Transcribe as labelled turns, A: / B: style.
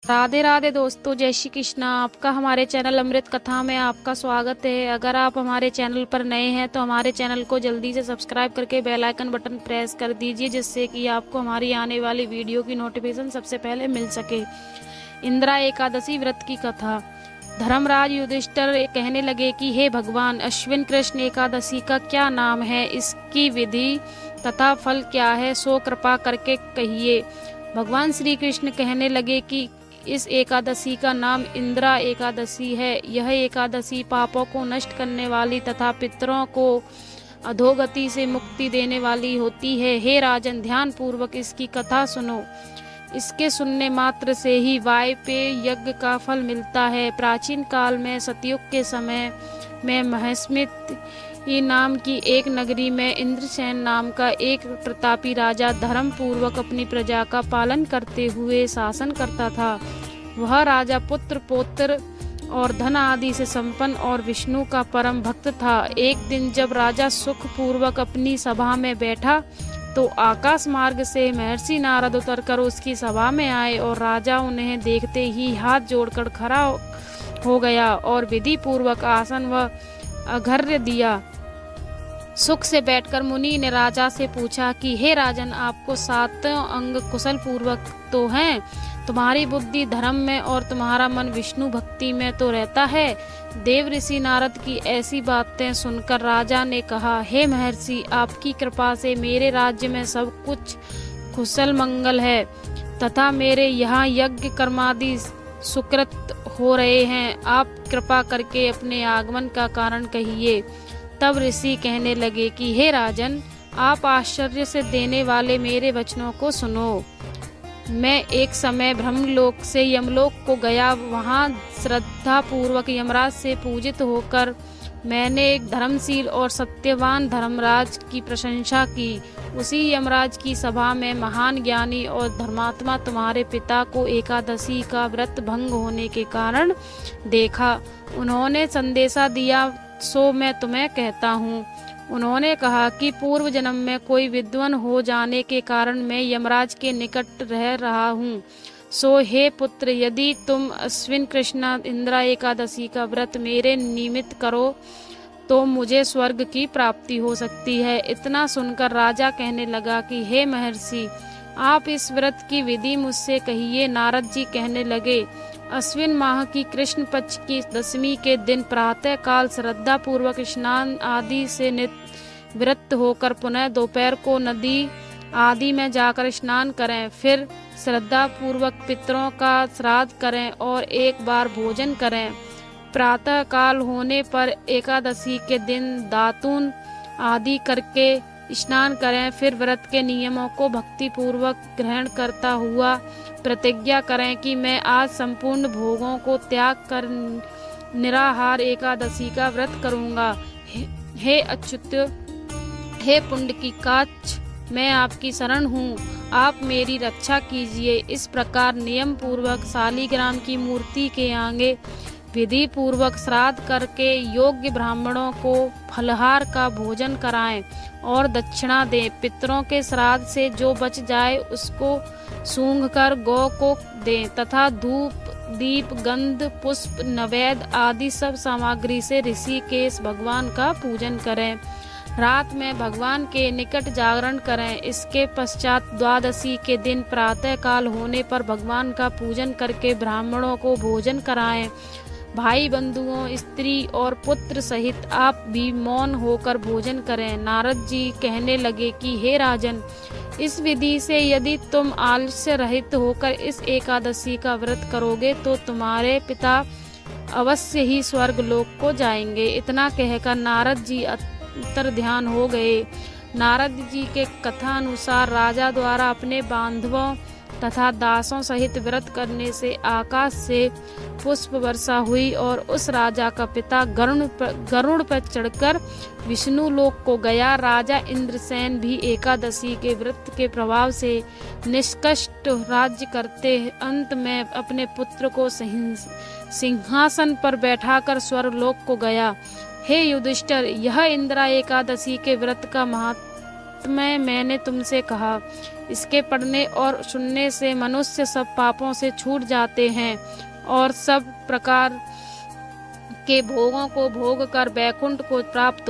A: राधे राधे दोस्तों, जय श्री कृष्णा। आपका हमारे चैनल अमृत कथा में आपका स्वागत है। अगर आप हमारे चैनल पर नए हैं तो हमारे चैनल को जल्दी से सब्सक्राइब करके बेल आइकन बटन प्रेस कर दीजिए, जिससे कि आपको हमारी आने वाली वीडियो की नोटिफिकेशन सबसे पहले मिल सके। इंदिरा एकादशी व्रत की कथा। धर्मराज युधिष्ठिर कहने लगे कि हे भगवान, अश्विन कृष्ण एकादशी का क्या नाम है, इसकी विधि तथा फल क्या है, सो कृपा करके कहिए। भगवान श्री कृष्ण कहने लगे कि इस एकादशी का नाम इंदिरा एकादशी है। यह एकादशी पापों को नष्ट करने वाली तथा पितरों को अधोगति से मुक्ति देने वाली होती है। हे राजन, ध्यान पूर्वक इसकी कथा सुनो। इसके सुनने मात्र से ही वायपेय यज्ञ का फल मिलता है। प्राचीन काल में सतयुग के समय में महेस्मित नाम की एक नगरी में इंद्रसेन नाम का एक प्रतापी राजा धर्म पूर्वक अपनी प्रजा का पालन करते हुए शासन करता था। वह राजा पुत्र पौत्र और धन आदि से संपन्न और विष्णु का परम भक्त था। एक दिन जब राजा सुख पूर्वक अपनी सभा में बैठा तो आकाश मार्ग से महर्षि नारद उतरकर उसकी सभा में आए और राजा उन्हें देखते ही हाथ जोड़कर खड़ा हो गया और विधि पूर्वक आसन व अर्घ्य दिया। सुख से बैठकर मुनि ने राजा से पूछा कि हे राजन, आपको 7 अंग कुशल पूर्वक तो हैं, तुम्हारी बुद्धि धर्म में और तुम्हारा मन विष्णु भक्ति में तो रहता है। देव ऋषि नारद की ऐसी बातें सुनकर राजा ने कहा, हे महर्षि, आपकी कृपा से मेरे राज्य में सब कुछ कुशल मंगल है तथा मेरे यहाँ यज्ञ कर्मादि सुकृत हो रहे हैं। आप कृपा करके अपने आगमन का कारण कहिए। तब ऋषि कहने लगे कि हे राजन, आप आश्चर्य से देने वाले मेरे वचनों को सुनो। मैं एक समय ब्रह्मलोक से यमलोक को गया। वहाँ श्रद्धा पूर्वक यमराज से पूजित होकर मैंने एक धर्मशील और सत्यवान धर्मराज की प्रशंसा की। उसी यमराज की सभा में महान ज्ञानी और धर्मात्मा तुम्हारे पिता को एकादशी का व्रत भंग होने के कारण देखा। उन्होंने संदेशा दिया, सो मैं तुम्हें कहता हूँ। उन्होंने कहा कि पूर्व जन्म में कोई विद्वान हो जाने के कारण मैं यमराज के निकट रह रहा हूँ। सो हे पुत्र, यदि तुम अश्विन कृष्ण इंदिरा एकादशी का व्रत मेरे निमित्त करो तो मुझे स्वर्ग की प्राप्ति हो सकती है। इतना सुनकर राजा कहने लगा कि हे महर्षि, आप इस व्रत की विधि मुझसे कहिए। नारद जी कहने लगे, अश्विन माह की कृष्ण पक्ष की दशमी के दिन प्रातः काल श्रद्धा पूर्वक स्नान आदि से निवृत्त होकर पुनः दोपहर को नदी आदि में जाकर स्नान करें। फिर श्रद्धा पूर्वक पितरों का श्राद्ध करें और एक बार भोजन करें। प्रातः काल होने पर एकादशी के दिन दातून आदि करके स्नान करें। फिर व्रत के नियमों को भक्ति पूर्वक ग्रहण करता हुआ प्रतिज्ञा करें कि मैं आज संपूर्ण भोगों को त्याग कर निराहार एकादशी का व्रत करूंगा। हे अच्युत, हे पुंडरीकाक्ष, मैं आपकी शरण हूँ, आप मेरी रक्षा कीजिए। इस प्रकार नियम पूर्वक शालिग्राम की मूर्ति के आगे विधि पूर्वक श्राद्ध करके योग्य ब्राह्मणों को फलहार का भोजन कराएं और दक्षिणा दें। पितरों के श्राद्ध से जो बच जाए उसको सूंघ कर गौ को दें तथा धूप दीप गंध पुष्प नैवेद्य आदि सब सामग्री से ऋषिकेश भगवान का पूजन करें। रात में भगवान के निकट जागरण करें। इसके पश्चात द्वादशी के दिन प्रातः काल होने पर भगवान का पूजन करके ब्राह्मणों को भोजन कराएं। भाई बंधुओं, स्त्री और पुत्र सहित आप भी मौन होकर भोजन करें। नारद जी कहने लगे कि हे राजन, इस विधि से यदि तुम आलस्य रहित होकर इस एकादशी का व्रत करोगे तो तुम्हारे पिता अवश्य ही स्वर्ग लोक को जाएंगे। इतना कहकर नारद जी अंतर ध्यान हो गए। नारद जी के कथा अनुसार राजा द्वारा अपने बांधवों तथा दासों सहित व्रत करने से आकाश से पुष्प वर्षा हुई और उस राजा का पिता गरुड़ पर चढ़कर विष्णु लोक को गया। राजा इंद्रसेन भी एकादशी के व्रत के प्रभाव से निष्कष्ट राज्य करते अंत में अपने पुत्र को सिंहासन पर बैठाकर स्वर्गलोक को गया। हे युधिष्ठिर, यह इंदिरा एकादशी के व्रत का महात्म्य मैंने तुमसे कहा। इसके पढ़ने और सुनने से मनुष्य सब पापों से छूट जाते हैं और सब प्रकार के भोगों को भोग कर वैकुंठ को प्राप्त हो